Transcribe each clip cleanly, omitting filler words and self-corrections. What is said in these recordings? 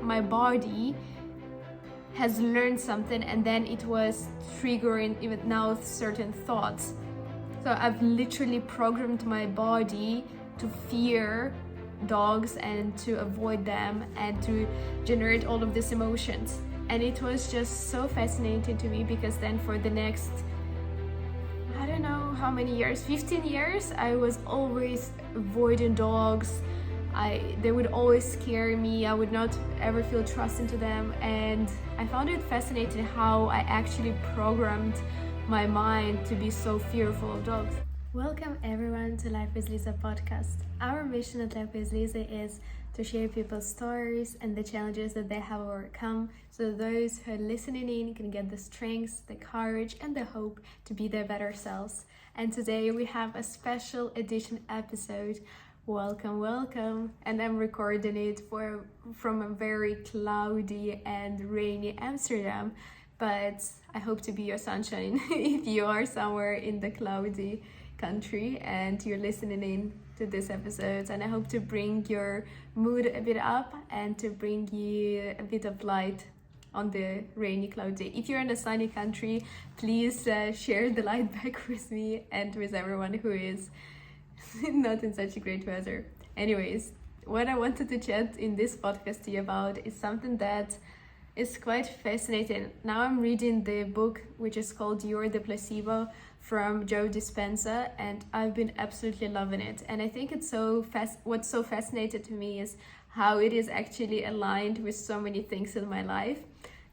my body has learned something, and then it was triggering even now certain thoughts. So I've literally programmed my body to fear dogs and to avoid them and to generate all of these emotions. And it was just so fascinating to me, because then for the next, I don't know how many years, 15 years, I was always avoiding dogs. They would always scare me. I would not ever feel trust into them. And I found it fascinating how I actually programmed my mind to be so fearful of dogs. Welcome everyone to LifewithLiza podcast. Our mission at LifewithLiza is to share people's stories and the challenges that they have overcome, so those who are listening in can get the strength, the courage, and the hope to be their better selves. And today we have a special edition episode. Welcome. And I'm recording it from a very cloudy and rainy Amsterdam, but I hope to be your sunshine if you are somewhere in the cloudy country and you're listening in to this episode. And I hope to bring your mood a bit up and to bring you a bit of light on the rainy, cloudy day. If you're in a sunny country, please share the light back with me and with everyone who is not in such a great weather. Anyways, what I wanted to chat in this podcast to you about is something that is quite fascinating. Now I'm reading the book which is called You're the Placebo from Joe Dispenza, and I've been absolutely loving it. And I think it's what's so fascinating to me is how it is actually aligned with so many things in my life.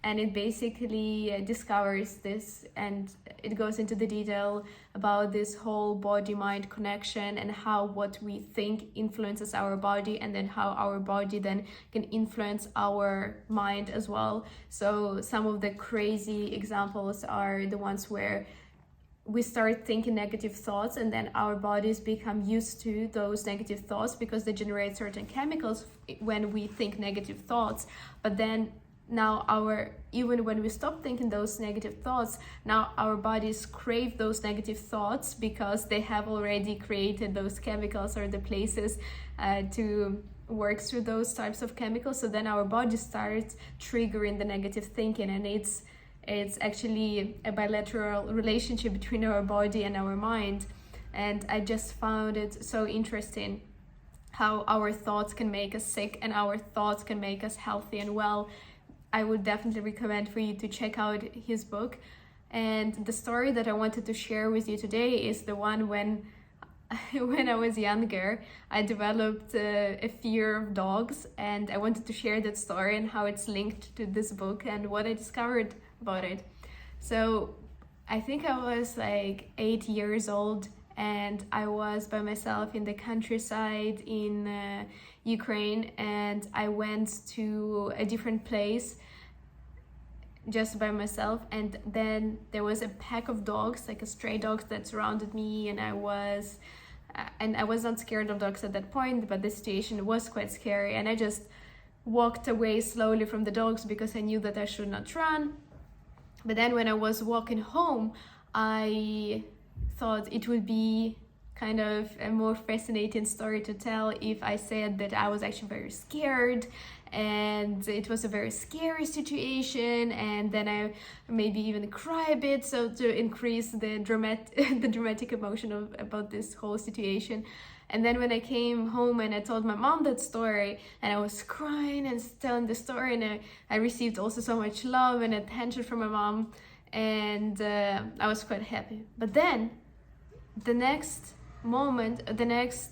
And it basically discovers this, and it goes into the detail about this whole body-mind connection and how what we think influences our body, and then how our body then can influence our mind as well. So some of the crazy examples are the ones where we start thinking negative thoughts, and then our bodies become used to those negative thoughts because they generate certain chemicals when we think negative thoughts. But then now even when we stop thinking those negative thoughts, now our bodies crave those negative thoughts because they have already created those chemicals or the places to work through those types of chemicals. So then our body starts triggering the negative thinking, and it's actually a bilateral relationship between our body and our mind. And I just found it so interesting how our thoughts can make us sick and our thoughts can make us healthy and well. I would definitely recommend for you to check out his book. And the story that I wanted to share with you today is the one when I was younger, I developed a fear of dogs, and I wanted to share that story and how it's linked to this book and what I discovered about it. So I think I was like 8 years old, and I was by myself in the countryside in Ukraine, and I went to a different place just by myself, and then there was a pack of dogs, like a stray dogs, that surrounded me, and I was not scared of dogs at that point, but the situation was quite scary, and I just walked away slowly from the dogs because I knew that I should not run. But then when I was walking home, I thought it would be kind of a more fascinating story to tell if I said that I was actually very scared and it was a very scary situation, and then I maybe even cry a bit, so to increase the dramatic emotion about this whole situation. And then when I came home and I told my mom that story, and I was crying and telling the story, and I received also so much love and attention from my mom, and I was quite happy. But then the next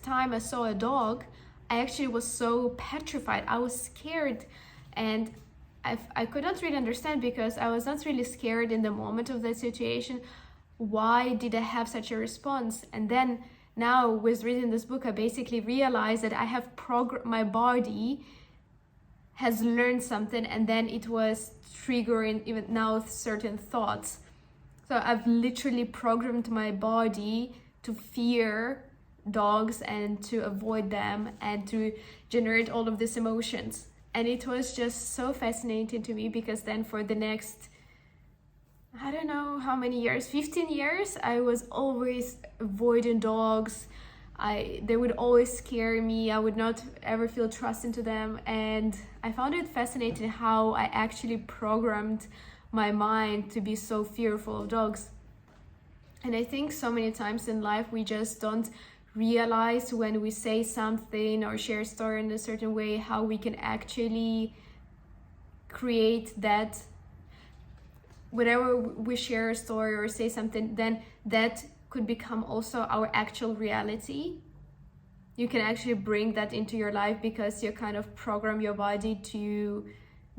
time I saw a dog, I actually was so petrified. I was scared, and I could not really understand, because I was not really scared in the moment of that situation. Why did I have such a response? And then now with reading this book, I basically realized that I have my body has learned something, and then it was triggering even now certain thoughts. So I've literally programmed my body to fear dogs and to avoid them and to generate all of these emotions. And it was just so fascinating to me, because then for the next, I don't know how many years, 15 years, I was always avoiding dogs. They would always scare me. I would not ever feel trust into them. And I found it fascinating how I actually programmed my mind to be so fearful of dogs. And I think so many times in life we just don't realize when we say something or share a story in a certain way how we can actually create that. Whenever we share a story or say something, then that could become also our actual reality. You can actually bring that into your life because you kind of program your body to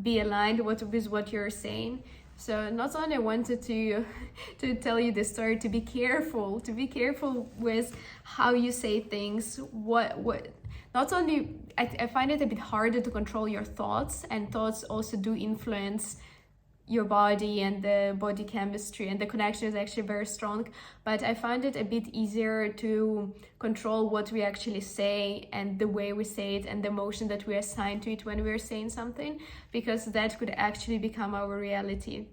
be aligned with what you're saying. So not only I wanted to tell you this story, to be careful with how you say things. What not only I find it a bit harder to control your thoughts, and thoughts also do influence your body, and the body chemistry, and the connection is actually very strong, but I find it a bit easier to control what we actually say and the way we say it and the emotion that we assign to it when we're saying something, because that could actually become our reality.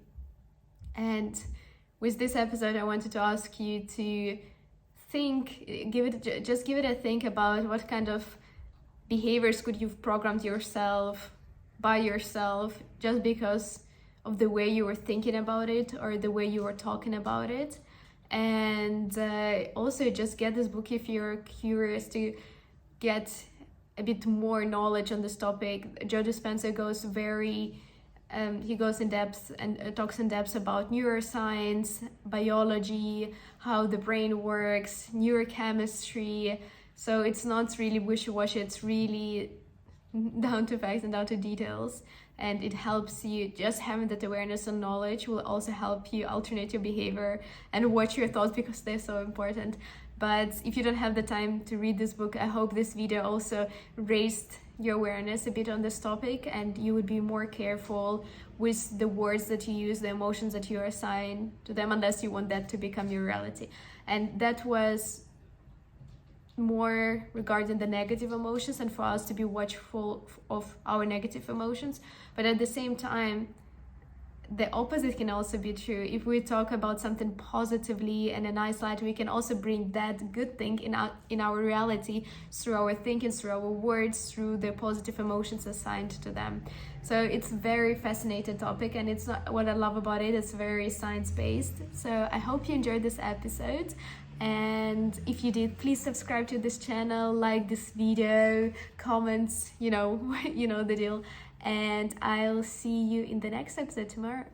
And with this episode, I wanted to ask you to give it a think about what kind of behaviors could you've programmed yourself by yourself just because of the way you were thinking about it or the way you were talking about it. And also just get this book if you're curious to get a bit more knowledge on this topic. Joe Dispenza goes in depth and talks in depth about neuroscience, biology, how the brain works, neurochemistry. So it's not really wishy-washy, it's really down to facts and down to details. And it helps you, just having that awareness and knowledge will also help you alternate your behavior and watch your thoughts, because they're so important. But if you don't have the time to read this book, I hope this video also raised your awareness a bit on this topic, and you would be more careful with the words that you use, the emotions that you assign to them, unless you want that to become your reality. And that was more regarding the negative emotions, and for us to be watchful of our negative emotions. But at the same time, the opposite can also be true. If we talk about something positively and a nice light, we can also bring that good thing in our reality through our thinking, through our words, through the positive emotions assigned to them. So it's a very fascinating topic, and it's not what I love about it. It's very science-based. So I hope you enjoyed this episode. And if you did, please subscribe to this channel, like this video, comments, you know the deal. And I'll see you in the next episode tomorrow.